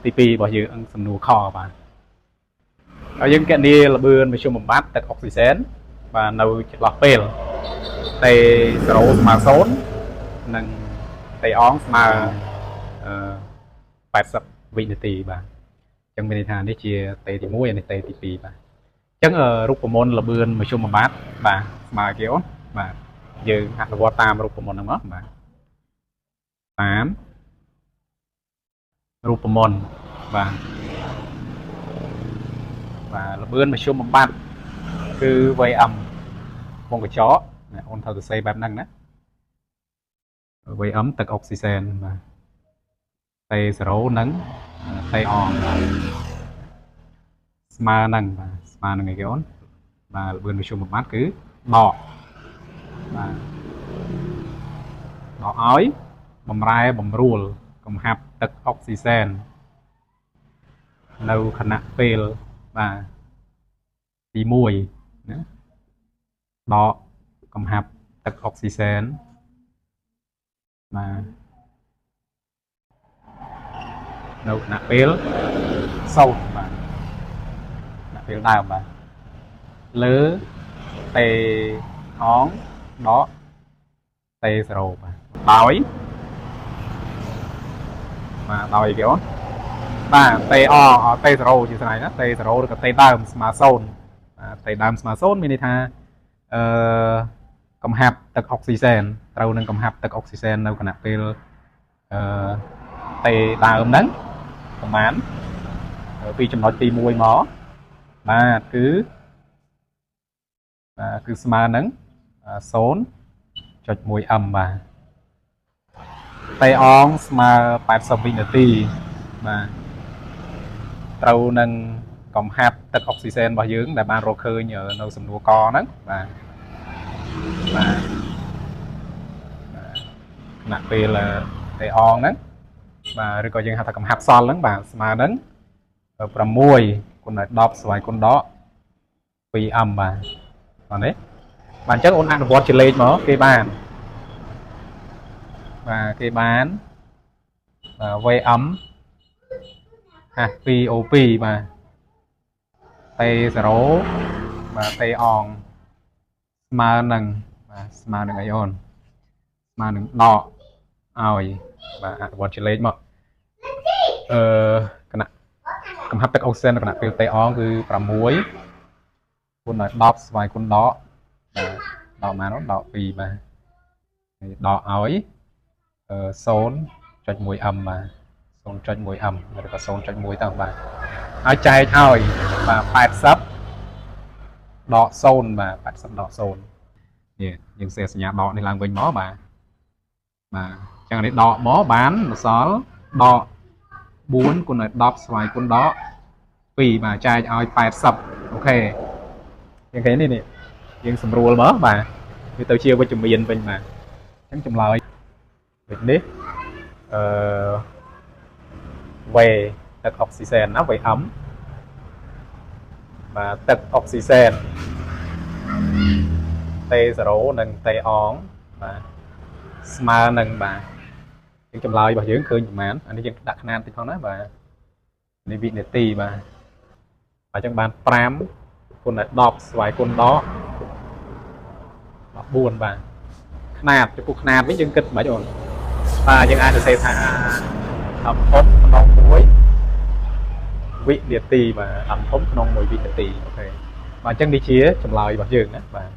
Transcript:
ទី2របស់យើងសំណួរខបាទហើយយើងកណនីលបឿនមធ្យមបំបត្តិទឹកអុកស៊ីសែនបាទនៅចន្លោះពេលតេ0ស្មើ0និងតេអងស្មើ80វិនាទីបាទអញ្ចឹងមានន័យថានេះជាតេទី1ហើយនេះតេទី2បាទអញ្ចឹងរូបមន្តលបឿនមធ្យមបំបត្តិបាទស្មើគេអូនបាទយើងអនុវត្តតាមរូបមន្តហ្នឹងមកបាទតាមរូបមន្តបាទលបឿនមធ្យមបំបត្តិគឺ Vm វងកញ្ចក់អូនត្រូវទៅសេបែបហ្នឹងណា Vm ទឹកអុកស៊ីសែនបាទតេ0និងតេអងស្មើនឹងបាទស្មើនឹងអីគេអូនបាទលបឿនមធ្យមបំបត្តិគឺដកបាទដកឲ្យបំរែបំរួលកំហាប់ទឹកអុកស៊ីសែននៅខណៈពេលបាទទី1ណាដកកំហាប់ទឹកអុកស៊ីសែនបាទនៅខណៈពេល0បាទខណៈពេលដើមបាទលើតេអងដកតេ0បាទដោយគេអូនបាទតេអតេ0ជាស្រ័យណាតេ0ឬក៏តេដើមស្មើ0បាទតេដើមស្មើ0មានន័យថាកំហាប់ទឹកអុកស៊ីសែនត្រូវនឹងកំហាប់ទឹកអុកស៊ីសែននៅខណៈពេលតេដើមហ្នឹងប្រហែលពីចំណុចទី1មកបាទគឺស្មើនឹង 0.1m បាទតេអងស្មើ80វិនាទីបាទត្រូវនឹងកំហាប់ទឹកអុកស៊ីសែនរបស់យើងដែលបានរកឃើញនៅសំណួរកហ្នឹងបាទខណៈពេលតេអងហ្នឹងបាទឬក៏យើងហៅថាកំហាប់សល់ហ្នឹងបាទស្មើនឹង6គុណដោយ10ស្វ័យគុណដក 2m បាទនេះបាទអញ្ចឹងអូនអនុវត្តជាលេខមកគេបានបាទគេបាន Vm H2O2 បាទតេ0បាទតេអងស្មើនឹងបាទស្មើនឹងអីអូនស្មើនឹងដកឲ្យបាទអនុវត្តជាលេខមកគណៈកំហាប់ទឹកអុកស៊ីសែននៅគណៈពេលតេអងគឺ6គុណដោយ10ស្វ័យគុណដកបាទដកមកដក2បាទដកឲ្យ0.1m បាទ 0.1m ឬក៏ 0.1 ទៅបាទហើយចែកឲ្យបាទ80ដក0បាទ80ដក0នេះយើងសេសញ្ញាដកនេះឡើងវិញមកបាទអញ្ចឹងនេះដកមកបានម្សិលដក4គុណដោយ10ស្វ័យគុណដក2បាទចែកឲ្យ80អូខេយ៉ាងគេនេះយើងស្រួលមកបាទវាទៅជាវិជ្ជមានវិញបាទអញ្ចឹងចម្លើយដូចនេះV ទឹកអុកស៊ីសែនណា Vm បាទទឹកអុកស៊ីសែនតេ0និងតេអងបាទស្មើនឹងបាទយើងចម្លើយរបស់យើងឃើញប្រហែលអានេះយើងដាក់ຂະຫນាតតិចផងណាបាទនេះវិនាទីបាទអញ្ចឹងបាន5គុណដោយ10ស្វ័យគុណដក14បាទຂະຫນាតចំពោះຂະຫນាតវិញយើងគិតមិនអូនបាទយើងអាចសរសេរថាដំធំក្នុង1វិនាទីបាទដំធំក្នុង1វិនាទីអូខេបាទអញ្ចឹងនេះជាចម្លើយរបស់យើងណាបាទ